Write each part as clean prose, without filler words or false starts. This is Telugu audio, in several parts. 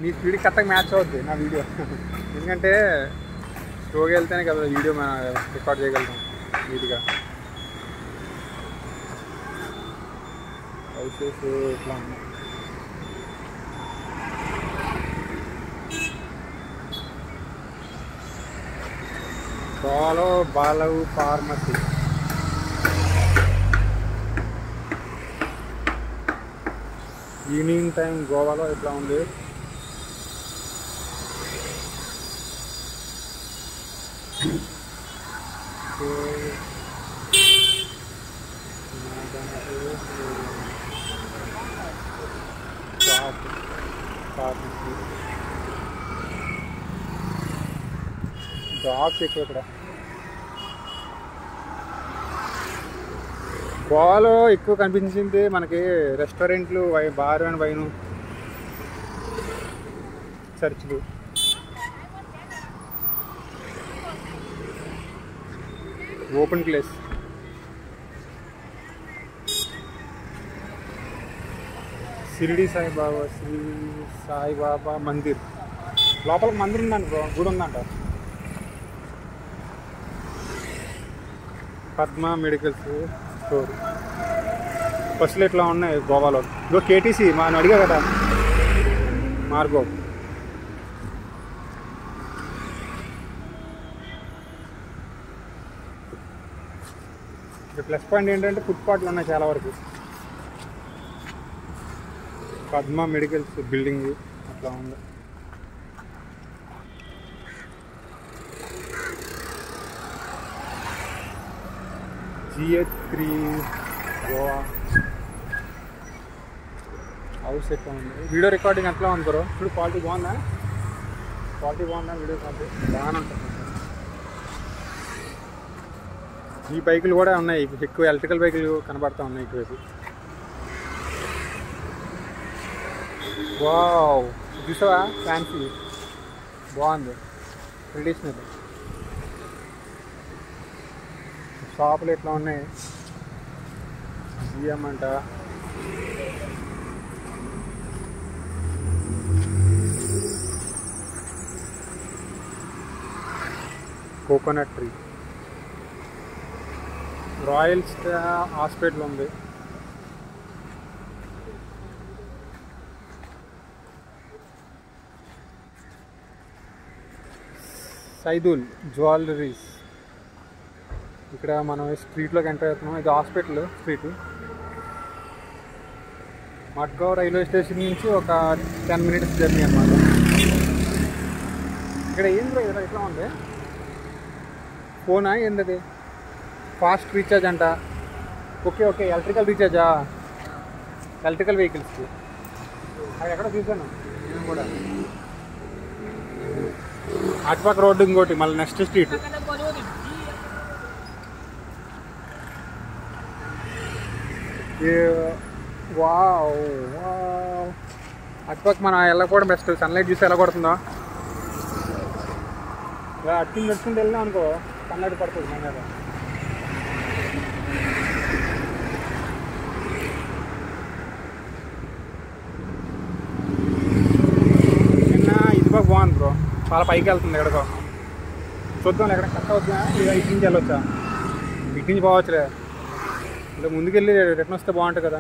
నీ స్పీడ్కి కరెక్ట్గా మ్యాచ్ అవుద్ది నా వీడియో. ఎందుకంటే స్లోగా వెళ్తేనే కదా వీడియో మనం రికార్డ్ చేయగలుగుతాం నీట్గా. హౌసెస్ ఇట్లా ఉన్నాయి. గోవాలో బాలవు ఫార్మసీ. ఈవినింగ్ టైం గోవాలో ఇట్లా ఉంది. డాగ్స్ ఎక్కువ ఇక్కడ. గోవాలో ఎక్కువ కనిపించింది మనకి రెస్టారెంట్లు, బార్ అండ్ వైను, చర్చ్లు. Open place. షిరిడి సాయిబాబా, శ్రీ సాయిబాబా మందిర్. లోపలికి మందిర్ ఉందండి బ్రో, గుడి ఉందంట. Padma medicals store. బస్సులు ఇట్లా ఉన్నాయి గోవాలో. ఇదో కేటీసీ మనం అడిగా కదా, మార్గో. ప్లస్ పాయింట్ ఏంటంటే ఫుట్పాత్లు ఉన్నాయి చాలా వరకు. పద్మ మెడికల్స్ బిల్డింగ్ అట్లా ఉంది. GH3 గోవా హౌస్ ఎట్లా ఉంది. వీడియో రికార్డింగ్ ఎట్లా ఉంది బ్రో? ఇప్పుడు క్వాలిటీ బాగుందా? వీడియో క్వాలిటీ బాగానే ఉంటుంది. ఈ బైకులు కూడా ఉన్నాయి, ఎక్కువ ఎలక్ట్రికల్ బైకులు కనబడతా ఉన్నాయి ఇటువైపు. వావ్, చూసావా? ఫ్యాన్సీ బాగుంది, ట్రెడిషనల్. షాపులు ఎట్లా ఉన్నాయి? జిఎం అంట. Coconut tree. రాయల్ హాస్పిటల్ ఉంది. సైదుల్ జ్యువెలరీస్. ఇక్కడ మనం స్ట్రీట్లోకి ఎంటర్ అవుతున్నాం. ఇది hospital street. Madgaon railway station నుంచి ఒక 10 minutes జర్నీ అన్నమాట. ఇక్కడ ఏంద్రా ఇట్లా ఉంది? ఫోనా ఏంటది? ఫాస్ట్ రీఛార్జ్ అంట. ఓకే, ఎలక్ట్రికల్ రీఛార్జా? ఎలక్ట్రికల్ వెహికల్స్కి. అది ఎక్కడ చూసాను నేను కూడా. అటుపక్క రోడ్డు ఇంకోటి, మళ్ళీ నెక్స్ట్ స్ట్రీట్. వావ్, అటుపక్క మనం వెళ్ళకపోవడం బెస్ట్. సన్లైట్ చూసి ఎలా కొడుతుందో. అట్టుకుని నడుచుకుంటూ వెళ్ళినాం అనుకో, సన్లైట్ పడుతుంది మన మీద. నిన్న ఇటుపక్క బాగుంది బ్రో, చాలా పైకి వెళ్తుంది. ఎక్కడికో చూద్దాం, ఎక్కడ కట్ అవుతుందా, ఇటు నుంచి వెళ్ళొచ్చా? ఇటు నుంచి పోవచ్చులే. ఇంకా ముందుకెళ్ళి రిటర్న్ వస్తే బాగుంటుంది కదా.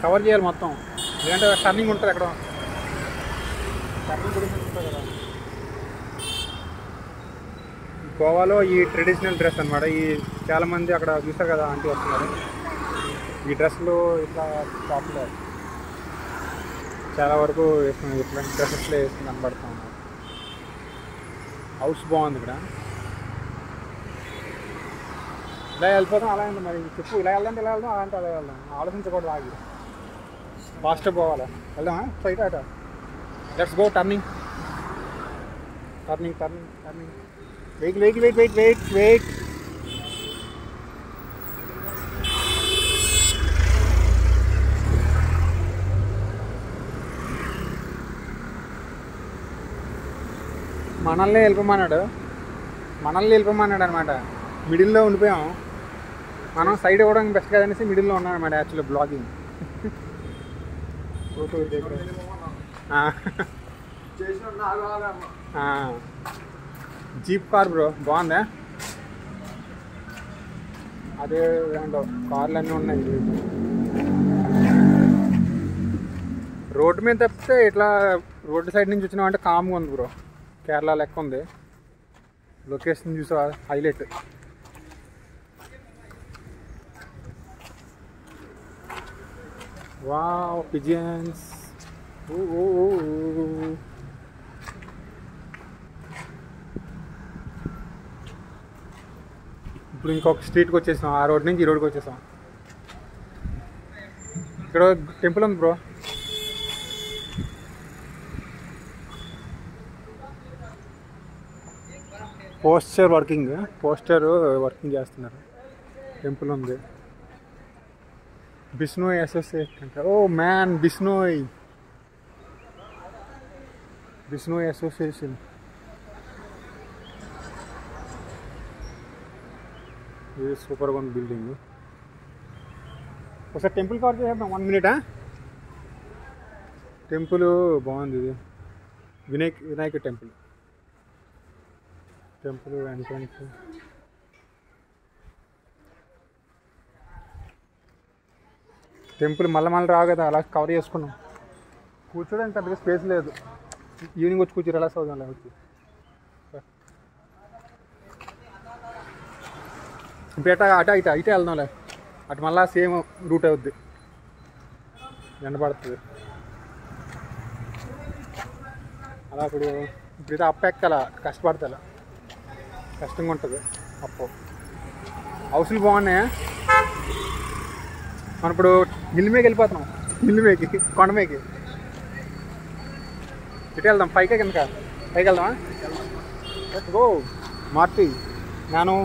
కవర్ చేయాలి మొత్తం, ఎందుకంటే టర్నింగ్ ఉంటుంది. ఎక్కడ టర్నింగ్ గురించి ఉంటుంది కదా. గోవాలో ఈ ట్రెడిషనల్ డ్రెస్ అనమాట. ఈ చాలామంది అక్కడ చూస్తారు కదా, ఆంటీ వస్తున్నారు. ఈ డ్రెస్సులు ఇట్లా షాప్లో చాలా వరకు వేసుకున్నాను. ఇట్లాంటి డ్రెస్సెస్లో వేసుకుని కనబడుతూ ఉన్నారు. హౌస్ బాగుంది ఇక్కడ. ఇలా వెళ్ళిపోతాం, అలా ఉంది మరి. చెప్పు, ఇలా వెళ్దాం, ఇలా వెళ్దాం, అలా అంటే అలా వెళ్దాం. ఆలోచించకూడదు, ఆగి ఫాస్ట్గా పోవాలా. వెళ్దామా స్ట్రైట్ అట? Let's go. టర్నింగ్. వెయిట్. మనల్ని వెళ్ళిపోమన్నాడు అనమాట. మిడిల్లో ఉండిపోయాం మనం. సైడ్ ఇవ్వడానికి బెస్ట్ కదనేసి మిడిల్లో ఉన్నాం అనమాట. Actually blogging. Jeep car bro బాగుందా? అదే ఏంటో కార్లు అన్నీ ఉన్నాయి. రోడ్డు మీద తప్పితే ఇట్లా రోడ్డు సైడ్ నుంచి వచ్చినామంటే కామ్గా ఉంది బ్రో. కేరళ లెక్క ఉంది. లొకేషన్ చూసా హైలైట్. Wow pigeons. ఇప్పుడు ఇంకొక స్ట్రీట్కి వచ్చేసాం. ఆ రోడ్ నుంచి ఈ రోడ్కి వచ్చేసాం. ఇక్కడ టెంపుల్ ఉంది బ్రో. పోస్టర్ వర్కింగ్ చేస్తున్నారు. టెంపుల్ ఉంది. బిష్నోయ్ అసోసియేషన్ అంటే ఓ మ్యాన్ బిష్నోయ్ అసోసియేషన్. ఇది సూపర్గా ఉంది బిల్డింగ్. ఒకసారి టెంపుల్ కవర్ చేద్దాం 1 minute. టెంపుల్ బాగుంది. ఇది వినాయక టెంపుల్ ఎంట్రన్స్. టెంపుల్ మళ్ళీ రావు కదా, అలా కవర్ చేసుకున్నాం. కూర్చోడానికి పెద్దగా స్పేస్ లేదు. ఈవినింగ్ వచ్చి కూర్చో రిలాక్స్ అవుదాం. వచ్చి బేట ఇటే వెళ్దాంలే. అటు మళ్ళీ సేమ్ రూట్ అవుద్ది. ఎండ పడుతుంది అలా. ఇప్పుడైతే అప్పు ఎక్కాల, కష్టపడతా. కష్టంగా ఉంటుంది అప్పు. హౌస్లు బాగున్నాయా? మనం ఇప్పుడు ఇల్లు మీదకి వెళ్ళిపోతున్నాం. కొండ మీదకి ఇటు వెళ్దాం. పైకి కిందక పైకి వెళ్దామా? గో మార్తి. నేను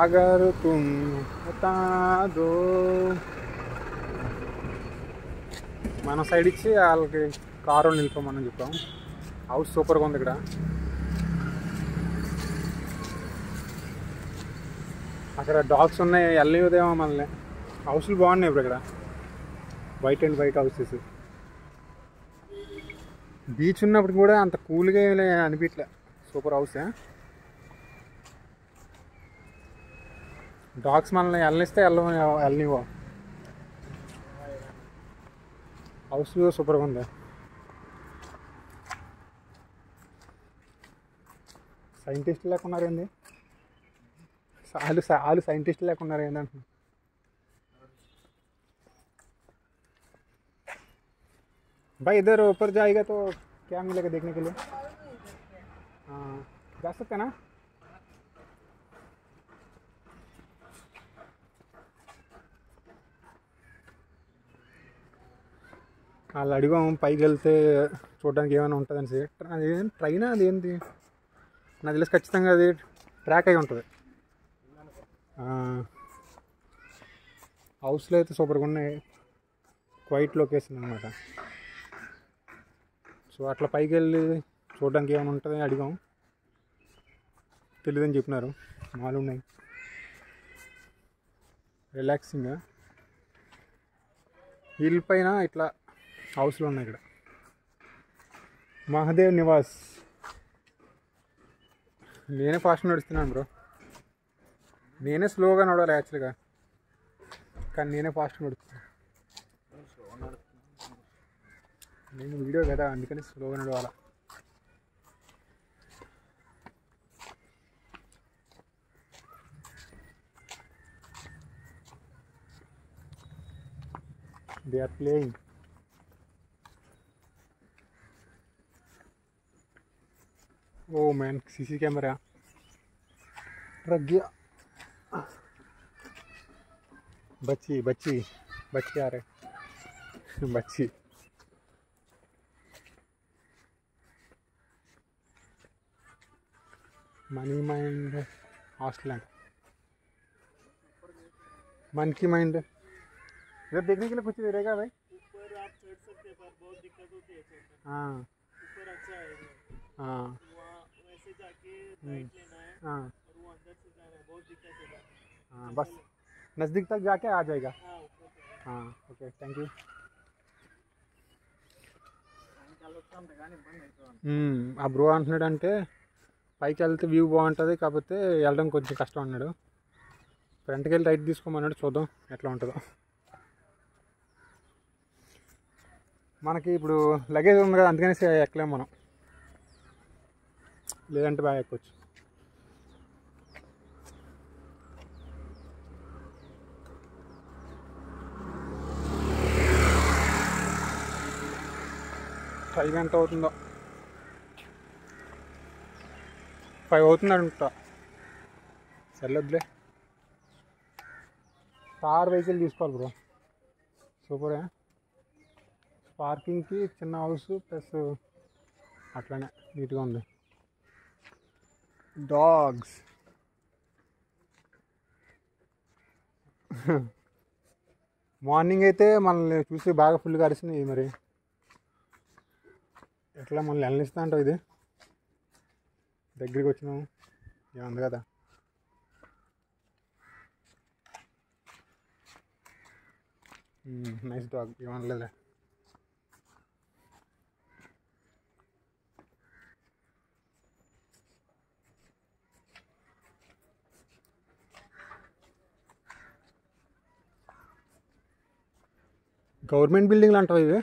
అగర్ తుమ్ బతా దో. మనం సైడ్ ఇచ్చి వాళ్ళకి కారు నిలిపోమని చెప్పాం. హౌస్ సూపర్గా ఉంది. ఇక్కడ అక్కడ డాగ్స్ ఉన్నాయి. వెళ్ళేదేమో మనల్ని. హౌస్లు బాగున్నాయి ఇప్పుడు. ఇక్కడ white and white houses. Beach ఉన్నప్పుడు కూడా అంత కూల్గా అనిపించలే. సూపర్ హౌసే. డాగ్స్ మనల్ని వెళ్ళనిస్తే వెళ్ళనివో. హౌస్ సూపర్గా ఉంది. సైంటిస్ట్ లేకున్నారు ఏంది? వాళ్ళు సైంటిస్ట్ లేకున్నారు ఏంటంటున్నా. भाई इधर ऊपर जाएगा तो क्या मिलेगा देखने के लिए? हाँ जा सकते हैं ना? వాళ్ళు అడిగాము పైకి వెళ్తే చూడడానికి ఏమైనా ఉంటుందని. అదేం ట్రైనా? అదేంటి నాకు తెలిసి ఖచ్చితంగా అది ట్రాక్ అయి ఉంటుంది. హౌస్లో అయితే సూపర్గా ఉన్నాయి. క్వైట్ లొకేషన్ అనమాట. సో అట్లా పైకి వెళ్ళి చూడడానికి ఏమైనా ఉంటుందని అడిగాం. తెలియదని చెప్పినారు. మాలు ఉన్నాయి. రిలాక్సింగ్గా హిల్ పైన ఇట్లా హౌస్లు ఉన్నాయి. ఇక్కడ మహాదేవ్ నివాస్. నేనే ఫాస్ట్ నడుస్తున్నాను బ్రో. నేనే స్లోగా నడవాలి యాక్చువల్గా, కానీ నేనే ఫాస్ట్ నడుస్తున్నాను. నేను వీడియో కదా, అందుకని స్లోగా నడవాలా. They are playing. Oh man, CC camera. रख गया. बच्ची आ रहे. बच्ची मनी माइंड हॉस्टलैंड. मन की माइंड इधर देखने के लिए कुछ रहेगा भाई? ऊपर आप चढ़ सकते हैं पर बहुत दिक्कत होती है चढ़ने. हाँ ऊपर अच्छा है. हाँ वहाँ वैसे जाके राइट लेना है. हाँ और वो अंदर से जाना है. बहुत दिक्कत है. हाँ बस नज़दीक तक जाके आ जाएगा. हाँ ऊपर. हाँ ओके थैंक यू. ఆ బ్రో అంటున్నాడు అంటే పైకి వెళ్తే వ్యూ బాగుంటుంది, కాకపోతే వెళ్ళడం కొంచెం కష్టం అన్నాడు. ఫ్రంట్కి వెళ్ళి రైట్ తీసుకోమన్నాడు, చూద్దాం ఎట్లా ఉంటుందో. మనకి ఇప్పుడు లగేజ్ ఉంది కదా, అందుకనేసి ఎక్కలేము మనం, లేదంటే బాగా ఎక్కొచ్చు. టైం ఎంత అవుతుందో, 5 అవుతుంది అనుకుంటా. సర్లేదులే, కార్ వెహికల్ తీసుకోవాలి బ్రో. సూపరే, పార్కింగ్కి చిన్న హౌస్ ప్లస్ అట్లానే నీట్గా ఉంది. డాగ్స్ మార్నింగ్ అయితే మనల్ని చూసి బాగా ఫుల్గా అరిసినాయి. మరి ఎట్లా మనల్ని వెళ్ళనిస్తా అంటావు? ఇది దగ్గరికి వచ్చినాము, ఏముంది కదా. Nice dog, ఏమనలేదులే. గవర్నమెంట్ బిల్డింగ్లు అంటావు ఇవి?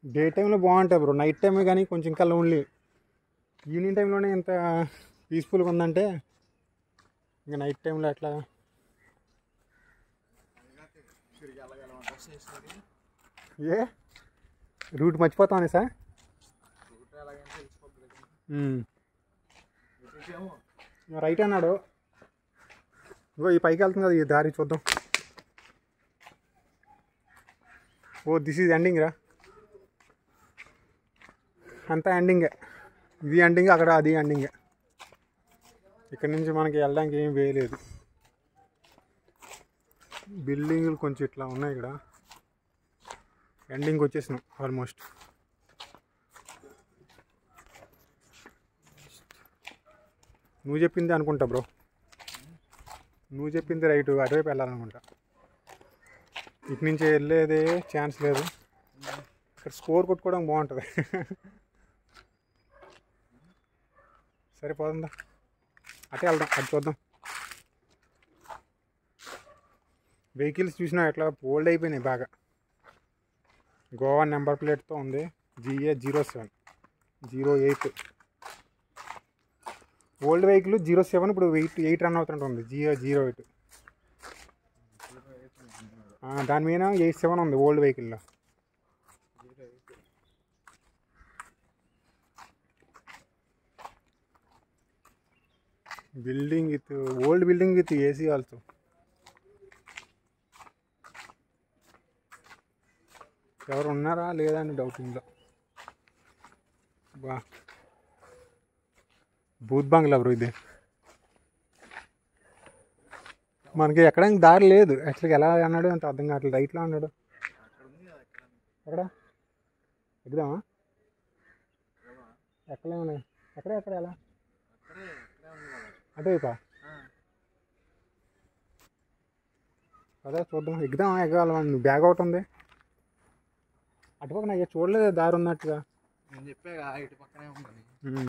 డే టైంలో బాగుంటాయి బ్రో, నైట్ టైమే కానీ కొంచెం ఇంకా లోన్లీ. ఈవినింగ్ టైంలోనే ఎంత పీస్ఫుల్గా ఉందంటే ఇంకా నైట్ టైంలో ఎట్లా. ఏ రూట్ మర్చిపోతామని సార్? రైట్ అన్నాడు. ఇంకో ఈ పైకి వెళ్తుంది కదా, ఈ దారి చూద్దాం. ఓ దిస్ ఈజ్ ఎండింగ్ రా, అంతా ఎండింగే. ఇది ఎండింగ్, అక్కడ అది ఎండింగే. ఇక్కడ నుంచి మనకి వెళ్ళడానికి ఏం వేయలేదు. బిల్డింగ్లు కొంచెం ఇట్లా ఉన్నాయి ఇక్కడ. ఎండింగ్ వచ్చేసినాం ఆల్మోస్ట్. నువ్వు చెప్పింది అనుకుంటా బ్రో, నువ్వు చెప్పింది రైట్, అటువైపు వెళ్ళాలనుకుంటా. ఇటు నుంచి వెళ్ళేదే ఛాన్స్ లేదు. ఇక్కడ స్కోర్ కొట్టుకోవడం బాగుంటుంది. సరిపోతుందా, అటే వెళ్దాం, అది చూద్దాం. వెహికల్స్ చూసినా ఎట్లా ఓల్డ్ అయిపోయినాయి బాగా. గోవా నెంబర్ ప్లేట్తో ఉంది, GA07 08. ఓల్డ్ వెహికల్ 07, ఇప్పుడు 8 రన్ అవుతుంటుంది. GA08 దాని మీద 87 ఉంది ఓల్డ్ వెహికల్లో. Building with old building with AC also. ఎవరు ఉన్నారా లేదా అని డౌటింగ్లో. బా భూత్ బంగ్లా బ్రో ఇది. మనకి ఎక్కడానికి దారి లేదు యాక్చువల్గా. ఎలా అన్నాడు అంత అర్థం కావట్లేదు. రైట్లో అన్నాడు. ఎక్కడ ఎక్కుదామా? ఎక్కలేమన్నా, ఎక్కడ ఎలా అటువైపా? అదే చూద్దాం, ఎక్కుదామా? ఎక్కగలమా? బ్యాగ్ ఒకటి ఉంది అటుపక్క, నాకు చూడలేదు దారి ఉన్నట్టుగా. నేను చెప్పాగా ఇటు పక్కనే ఉంది.